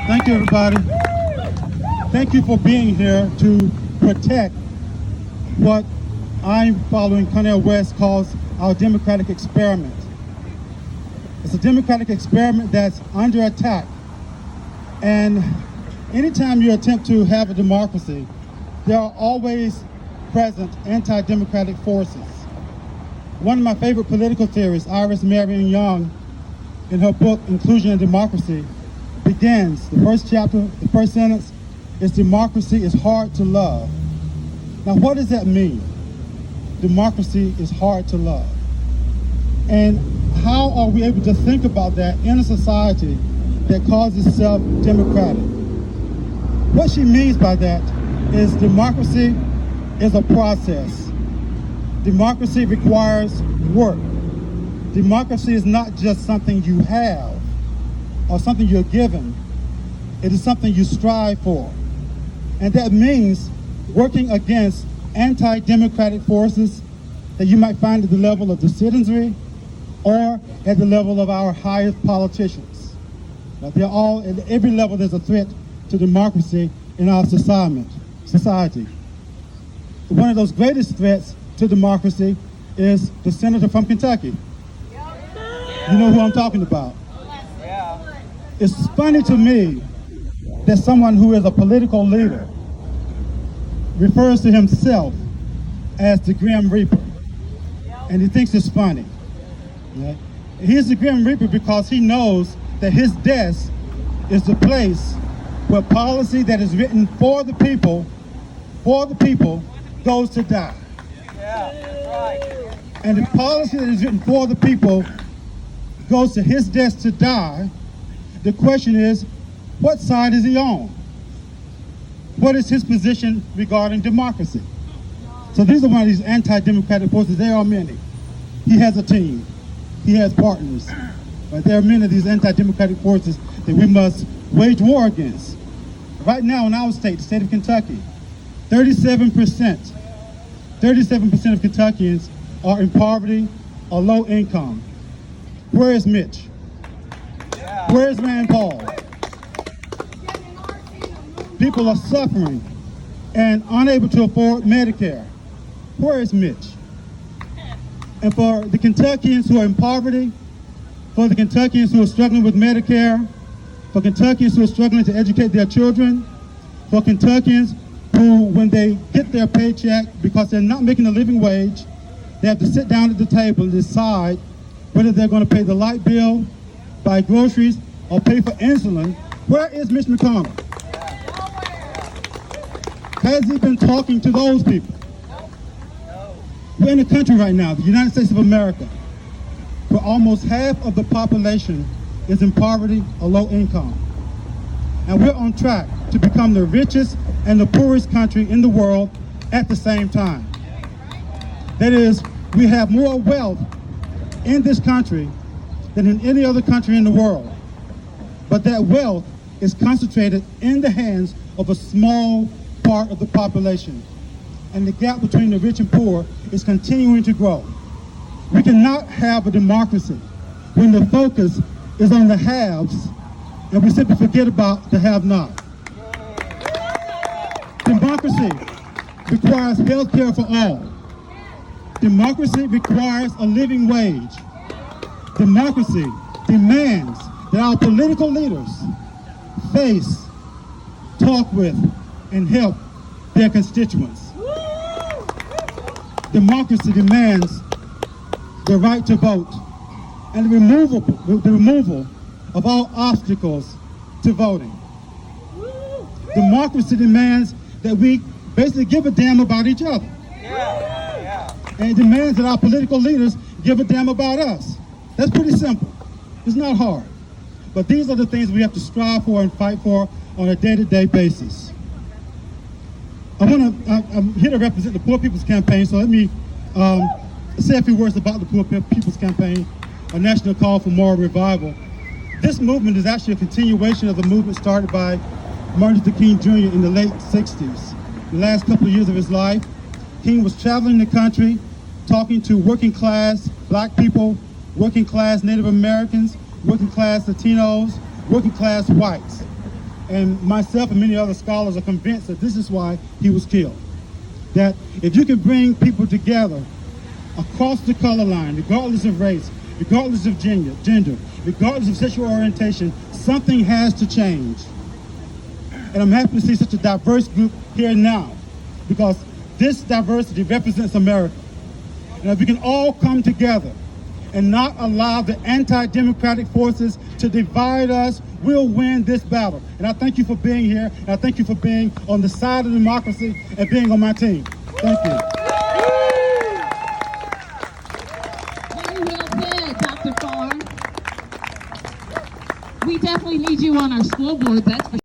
Thank you, everybody. Thank you for being here to protect what I'm following Cornel West calls our democratic experiment. It's a democratic experiment that's under attack. And anytime you attempt to have a democracy, there are always present anti-democratic forces. One of my favorite political theorists, Iris Marion Young, in her book, Inclusion and Democracy, begins, the first chapter, the first sentence, is democracy is hard to love. Now, what does that mean? Democracy is hard to love. And how are we able to think about that in a society that calls itself democratic? What she means by that is democracy is a process. Democracy requires work. Democracy is not just something you have or something you're given. It is something you strive for. And that means working against anti-democratic forces that you might find at the level of the citizenry or at the level of our highest politicians. Now, they're all, at every level there's a threat to democracy in our society. One of those greatest threats to democracy is the senator from Kentucky. You know who I'm talking about. It's funny to me that someone who is a political leader refers to himself as the Grim Reaper, and he thinks it's funny. Okay? He's the Grim Reaper because he knows that his desk is the place where policy that is written for the people, goes to die. Yeah, that's right. And the policy that is written for the people goes to his desk to die. The question is, what side is he on? What is his position regarding democracy? So these are one of these anti-democratic forces. There are many. He has a team. He has partners. But there are many of these anti-democratic forces that we must wage war against. Right now in our state, the state of Kentucky, 37% of Kentuckians are in poverty or low income. Where is Mitch? Where is Rand Paul? People are suffering and unable to afford Medicare. Where is Mitch? And for the Kentuckians who are in poverty, for the Kentuckians who are struggling with Medicare, for Kentuckians who are struggling to educate their children, for Kentuckians who, when they get their paycheck, because they're not making a living wage, they have to sit down at the table and decide whether they're going to pay the light bill, buy groceries, or pay for insulin. Where is Mitch McConnell? Has he been talking to those people? We're in a country right now, the United States of America, where almost half of the population is in poverty or low income. And we're on track to become the richest and the poorest country in the world at the same time. That is, we have more wealth in this country than in any other country in the world. But that wealth is concentrated in the hands of a small part of the population. And the gap between the rich and poor is continuing to grow. We cannot have a democracy when the focus is on the haves and we simply forget about the have-not. Democracy requires health care for all. Democracy requires a living wage. Democracy demands that our political leaders face, talk with, and help their constituents. Democracy demands the right to vote and the removal of all obstacles to voting. Democracy demands that we basically give a damn about each other. And it demands that our political leaders give a damn about us. That's pretty simple. It's not hard. But these are the things we have to strive for and fight for on a day-to-day basis. I'm here to represent the Poor People's Campaign, so let me say a few words about the Poor People's Campaign, a national call for moral revival. This movement is actually a continuation of the movement started by Martin Luther King Jr. in the late 60s. The last couple of years of his life, King was traveling the country, talking to working class black people, working class Native Americans, working class Latinos, working class whites. and myself and many other scholars are convinced that this is why he was killed. That if you can bring people together across the color line, regardless of race, regardless of gender, regardless of sexual orientation, something has to change. And I'm happy to see such a diverse group here now, because this diversity represents America. And if we can all come together and not allow the anti-democratic forces to divide us, we'll win this battle. And I thank you for being here, and I thank you for being on the side of democracy and being on my team. Thank you. Very well said, Dr. Farr. We definitely need you on our school board, that's for